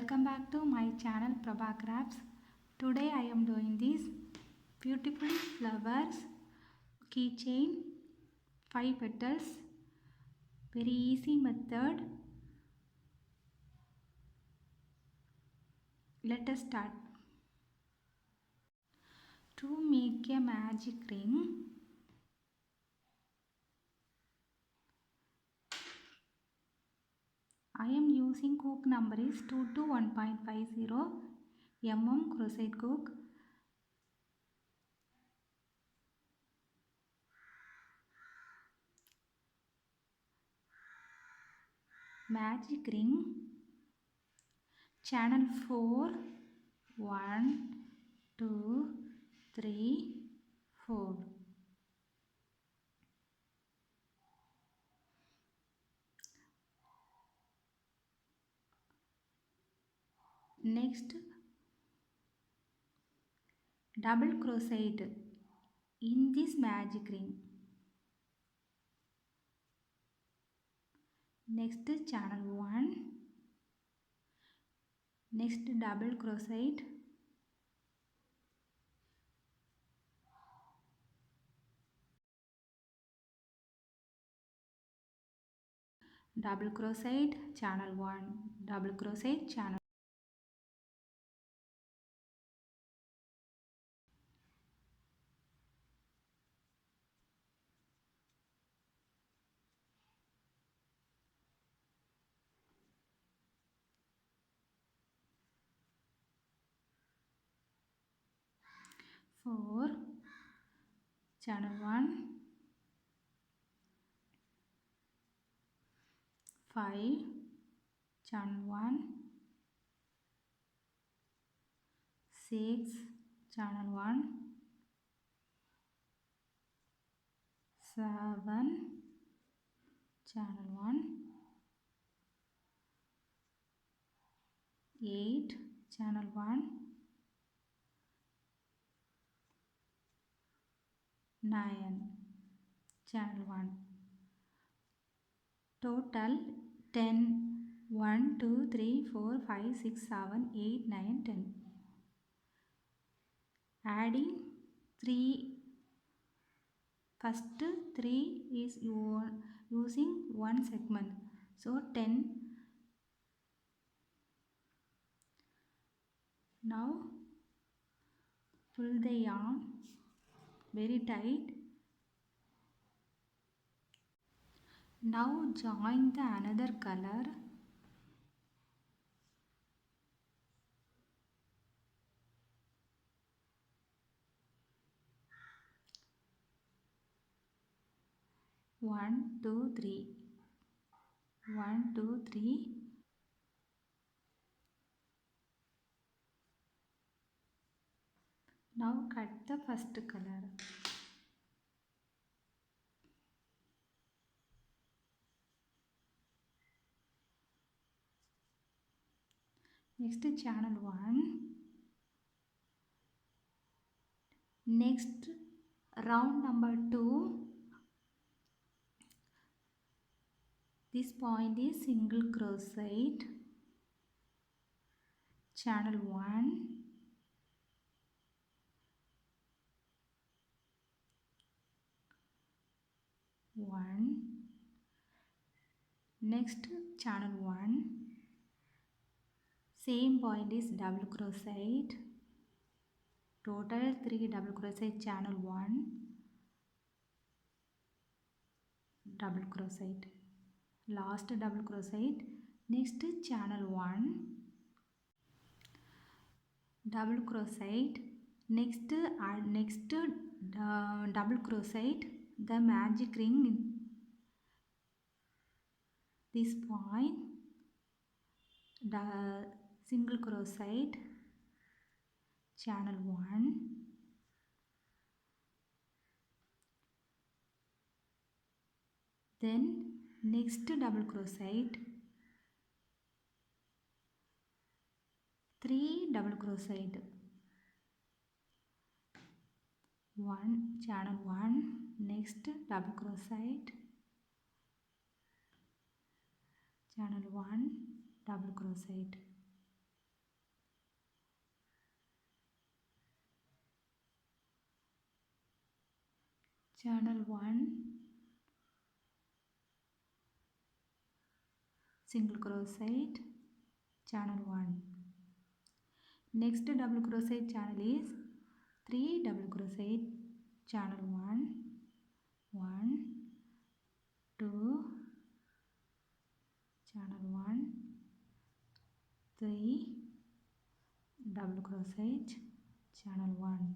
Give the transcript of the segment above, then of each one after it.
Welcome back to my channel Prabha Crafts. Today I am doing this beautiful flowers keychain 5 petals. Very easy method. Let us start. To make a magic ring, I am using hook number is 2 to 1.50 crochet hook. Magic ring, channel 4, 1, 2, 3, 4. Next, double crochet in this magic ring. Next, channel 1. Next, double crochet. Double crochet, channel 1. Double crochet, channel 4, channel 1, 5, channel 1, 6, channel 1, 7, channel 1, 8, channel 1, 9, channel 1. Total 10. 1, 2, 3, 4, 5, 6, 7, 8, 9, 10. Adding 3. First 3 is using one segment. So 10. Now pull the yarn very tight. Now join the another color. One, two, three. 1, 2, 3. Now cut the first color. Next channel 1. Next round number 2. This point is single crochet. Channel 1. Next channel 1. Same point is double crochet. Total 3 double crochet. Channel 1. Double crochet. Last double crochet. Next channel 1. Double crochet. Next double crochet the magic ring in this point. The single crochet. Channel 1. Then next double crochet. 3 double crochet. 1 channel 1. Next double crochet. Channel 1 double crochet. channel 1, single crochet, channel 1. Next double crochet channel is 3 double crochet, channel 1, 1, 2, channel 1, 3 double crochet, channel 1.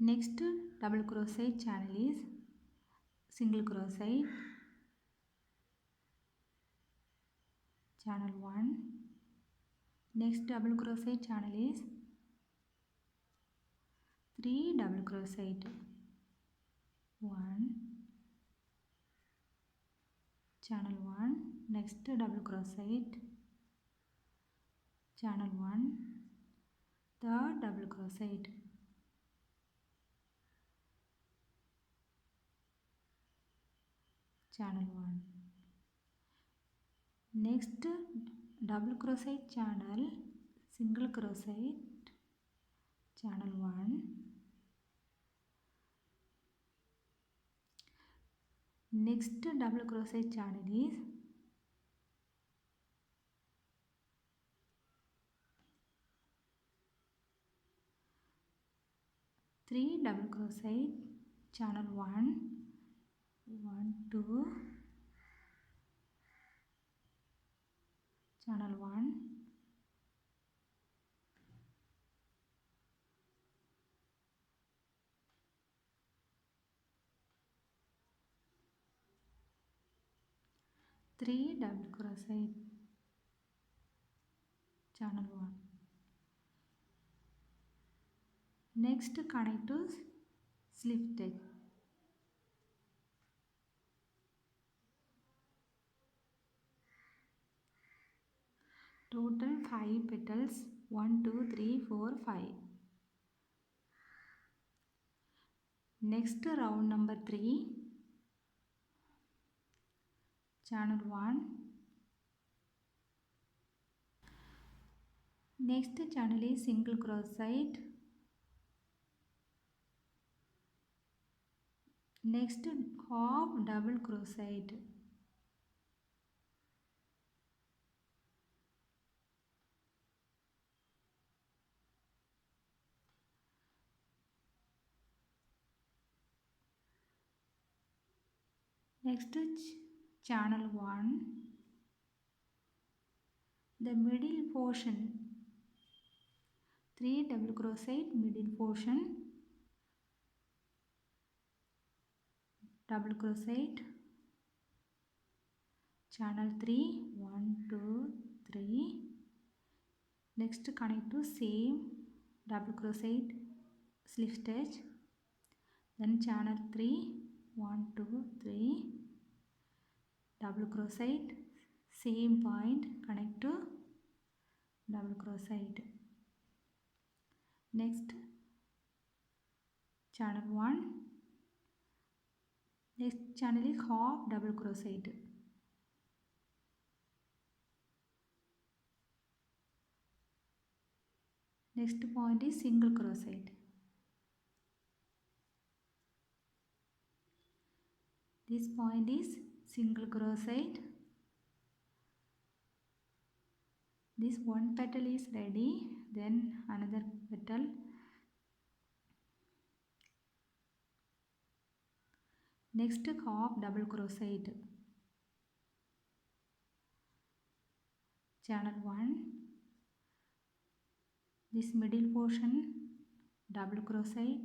Next double crochet channel is single crochet, channel 1. Next double crochet channel is 3 double crochet, 1, channel 1. Next double crochet, channel 1, third double crochet, channel 1. Next double crochet channel, single crochet, channel 1. Next double crochet channel is 3 double crochet, channel 1, 1, 2, channel 1, three double crochet, channel 1. Next connect to slip stitch. Total 5 petals, 1, 2, 3, 4, 5. Next round number 3, channel 1. Next channel is single crochet. Next half double crochet. Next channel 1, the middle portion, 3 double crochet, middle portion, double crochet, channel 3, 1, 2, 3. Next connect to same double crochet, slip stitch, then channel 3, 1, 2, 3, double crochet, same point, connect to double crochet. Next channel 1, next channel is half double crochet. Next point is single crochet. This point is single crochet. This one petal is ready, then another petal. Next half double crochet, channel 1, this middle portion double crochet,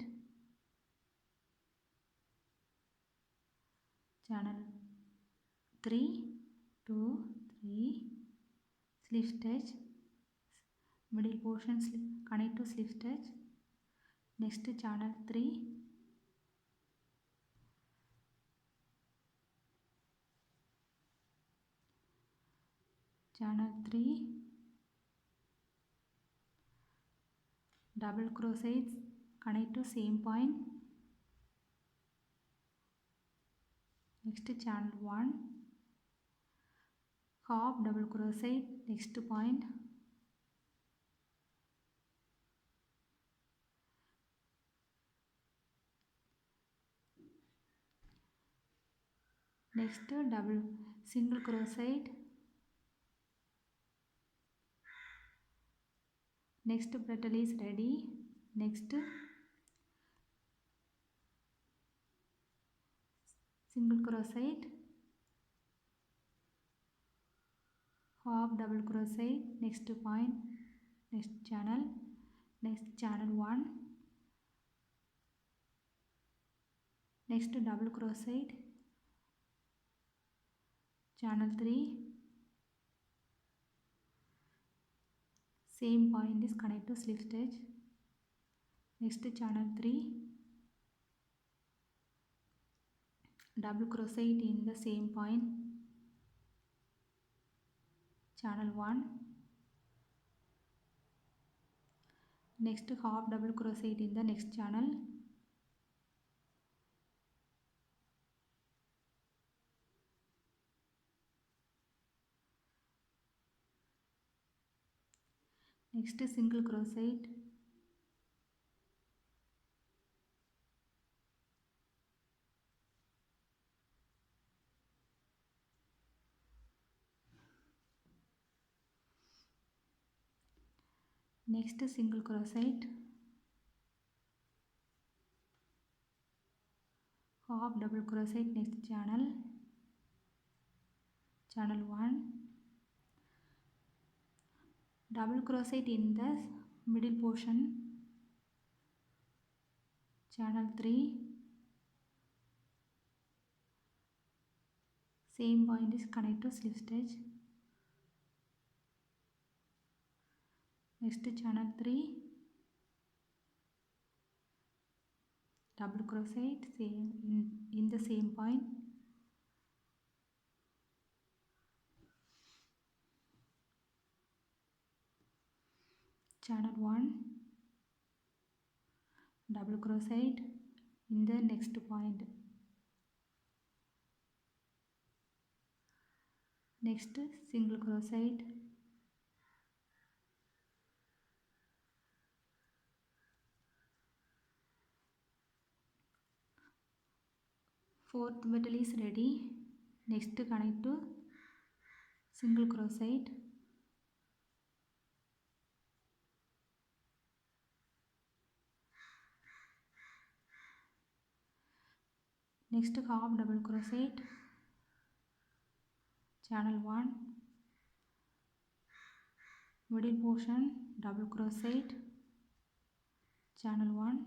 channel 3, 2, 3, slip stitch, middle portion connect to slip stitch. Next channel 3, channel 3, double crochets, connect to same point. Next channel 1, half double crochet, next point, Next double single crochet. Next petal is ready. Next single crochet, half double crochet, next point, next channel 1, next double crochet, channel 3, same point is connect to slip stitch, next channel 3, double crochet in the same point, channel 1, next half double crochet in the next channel, next single crochet, next single crochet, half double crochet, next channel 1, double crochet in the middle portion, channel 3, same point is connect to slip stitch, next channel 3, double crochet same in the same point, channel 1, double crochet in the next point, next single crochet, fourth petal is ready, next connect to single crochet, next half double crochet, channel 1, middle portion, double crochet, channel 1,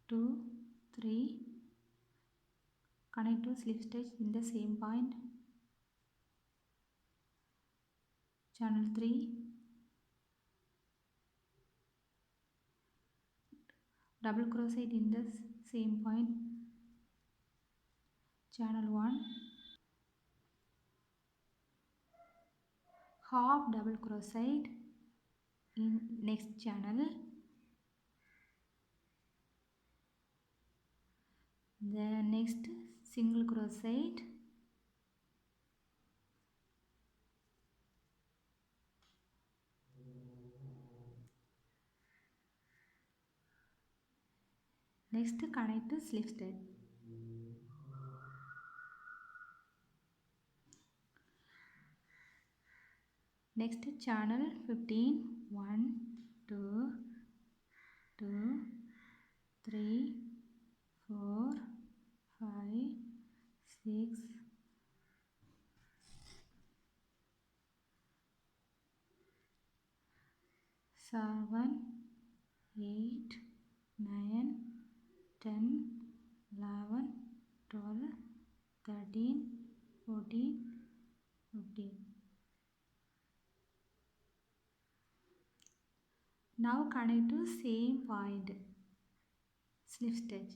2, 3, connect to slip stitch in the same point, channel 3, double crochet in the same point, channel 1, half double crochet in next channel, the next single crochet, next connect to slip stitch, next channel 15, 1, 2, 2, 3, 4, 5, 6, 7, 8, 9, 10, 11, 12, 13, 14, 15. Now connect to same point, slip stitch.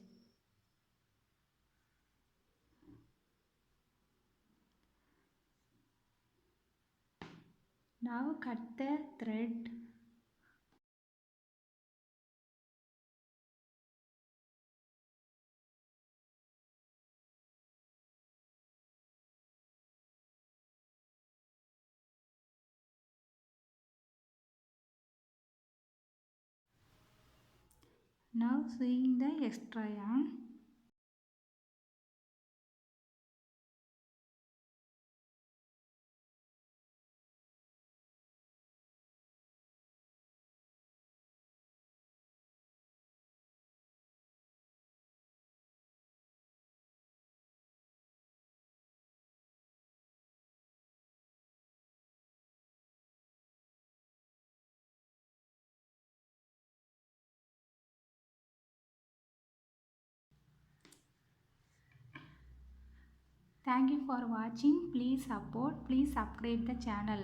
Now cut the thread. Now sewing the extra yarn. Thank you for watching. Please support. Please subscribe the channel.